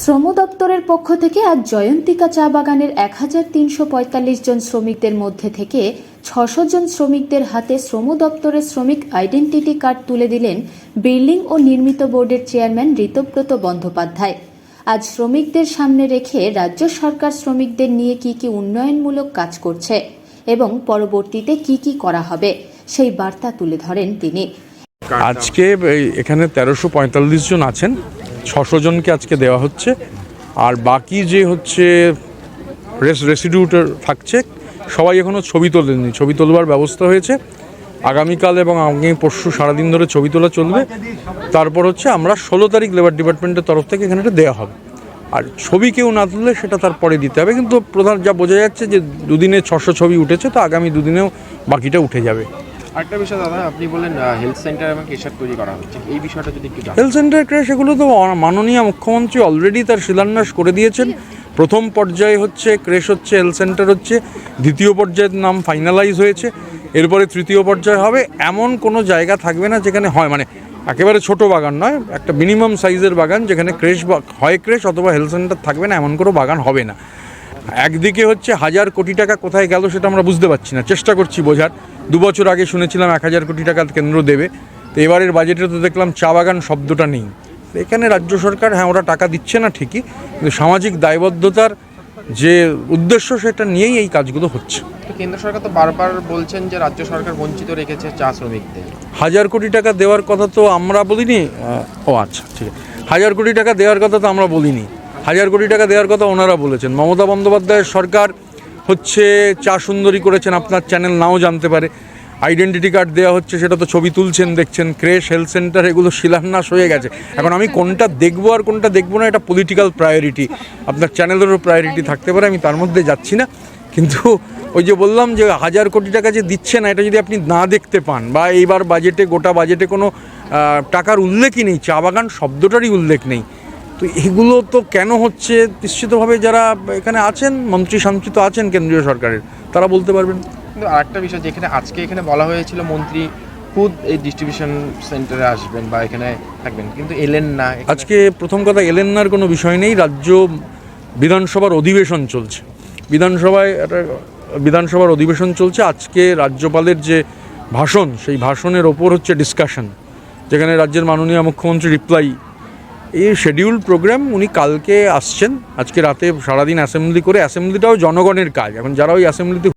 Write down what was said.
শ্রম দপ্তরের পক্ষ থেকে আজ জয়ন্তিকা চা বাগানের ১৩৪৫ জন শ্রমিকদের মধ্যে থেকে ৬০০ জন শ্রমিকদের হাতে শ্রম দপ্তরের শ্রমিক আইডেন্টিটি কার্ড তুলে দিলেন বিল্ডিং ও নির্মিত বোর্ডের চেয়ারম্যান ঋতব্রত বন্দ্যোপাধ্যায়। আজ শ্রমিকদের সামনে রেখে রাজ্য সরকার শ্রমিকদের নিয়ে কি কি উন্নয়নমূলক কাজ করছে এবং পরবর্তীতে কি কি করা হবে সেই বার্তা তুলে ধরেন তিনি। আজকে এখানে ১৩৪৫ জন আছেন, ৬০০ জনকে আজকে দেওয়া হচ্ছে, আর বাকি যে হচ্ছে রেসিডিউটা থাকছে সবাই এখনও ছবি তোলেননি। ছবি তোলবার ব্যবস্থা হয়েছে, আগামীকাল এবং আগামী পরশু সারাদিন ধরে ছবি তোলা চলবে। তারপর হচ্ছে আমরা ১৬ তারিখ লেবার ডিপার্টমেন্টের তরফ থেকে এখানে দেওয়া হবে। আর ছবি কেউ না তুললে সেটা তারপরে দিতে হবে, কিন্তু প্রধান যা বোঝা যাচ্ছে যে দুদিনে ৬০০ ছবি উঠেছে, তো আগামী দুদিনেও বাকিটা উঠে যাবে। আরেকটা বিষয় দাদা, আপনি বললেন হেলথ সেন্টার এবং ক্রেশার তৈরি করা হচ্ছে, এই বিষয়টা যদি একটু জানান। হেলথ সেন্টার ক্রেশ এগুলো তো মাননীয় মুখ্যমন্ত্রী অলরেডি তার শিলান্যাস করে দিয়েছেন। প্রথম পর্যায়ে হচ্ছে ক্রেশ হচ্ছে, হেলথ সেন্টার হচ্ছে, দ্বিতীয় পর্যায়ের নাম ফাইনালাইজ হয়েছে, এরপরে তৃতীয় পর্যায়ে হবে। এমন কোনো জায়গা থাকবে না যেখানে হয় মানে একেবারে ছোট বাগান নয়, একটা মিনিমাম সাইজের বাগান যেখানে ক্রেশ হয় ক্রেশ অথবা হেলথ সেন্টার থাকবে না, এমন কোনো বাগান হবে না। একদিকে হচ্ছে ১,০০০ কোটি টাকা কোথায় গেল সেটা আমরা বুঝতে পারছি না, চেষ্টা করছি বোঝার। ২ বছর আগে শুনেছিলাম ১,০০০ কোটি টাকা কেন্দ্র দেবে, তো এবারের বাজেটে তো দেখলাম চা বাগান শব্দটা নেই। এখানে রাজ্য সরকার হ্যাঁ ওরা টাকা দিচ্ছে না ঠিকই, কিন্তু সামাজিক দায়বদ্ধতার যে উদ্দেশ্য সেটা নিয়েই এই কাজগুলো হচ্ছে। কেন্দ্র সরকার তো বারবার বলছেন যে রাজ্য সরকার বঞ্চিত রেখেছে চা শ্রমিকদের। ১,০০০ কোটি টাকা দেওয়ার কথা তো আমরা বলিনি। ও আচ্ছা, ঠিক আছে, ১,০০০ কোটি টাকা দেওয়ার কথা তো আমরা বলিনি, ১,০০০ কোটি টাকা দেওয়ার কথা ওনারা বলেছেন। মমতা বন্দ্যোপাধ্যায়ের সরকার হচ্ছে চা সুন্দরী করেছেন, আপনার চ্যানেল নাও জানতে পারে। আইডেন্টিটি কার্ড দেওয়া হচ্ছে, সেটা তো ছবি তুলছেন দেখছেন। ক্রেশ, হেলথ সেন্টার এগুলো শিলান্যাস হয়ে গেছে। এখন আমি কোনটা দেখবো আর কোনটা দেখবো না, এটা পলিটিক্যাল প্রায়োরিটি, আপনার চ্যানেলেরও প্রায়োরিটি থাকতে পারে, আমি তার মধ্যে যাচ্ছি না। কিন্তু ওই যে বললাম যে ১,০০০ কোটি টাকা যে দিচ্ছে না, এটা যদি আপনি না দেখতে পান বা এইবার বাজেটে গোটা বাজেটে কোনো টাকার উল্লেখই নেই, চা বাগান শব্দটারই উল্লেখ নেই, তো এগুলো তো কেন হচ্ছে নিশ্চিতভাবে যারা এখানে আছেন মন্ত্রী তো আছেন কেন্দ্রীয় সরকারের, তারা বলতে পারবেন। কিন্তু আরেকটা বিষয়, যেখানে আজকে এখানে বলা হয়েছিল মন্ত্রী খুদ এই ডিস্ট্রিবিউশন সেন্টারে আসবেন বা এখানে থাকবেন, কিন্তু এলেন না। আজকে প্রথম কথা এলেন নার কোনো বিষয় নেই, রাজ্য বিধানসভার অধিবেশন চলছে, বিধানসভার অধিবেশন চলছে। আজকে রাজ্যপালের যে ভাষণ, সেই ভাষণের ওপর হচ্ছে ডিসকাশন, যেখানে রাজ্যের মাননীয় মুখ্যমন্ত্রী রিপ্লাই। এই শিডিউল প্রোগ্রাম, উনি কালকে আসছেন, আজকে রাতে সারাদিন অ্যাসেম্বলি করে, অ্যাসেম্বলিটাও জনগণের কাজ। এখন যারা ওই অ্যাসেম্বলিতে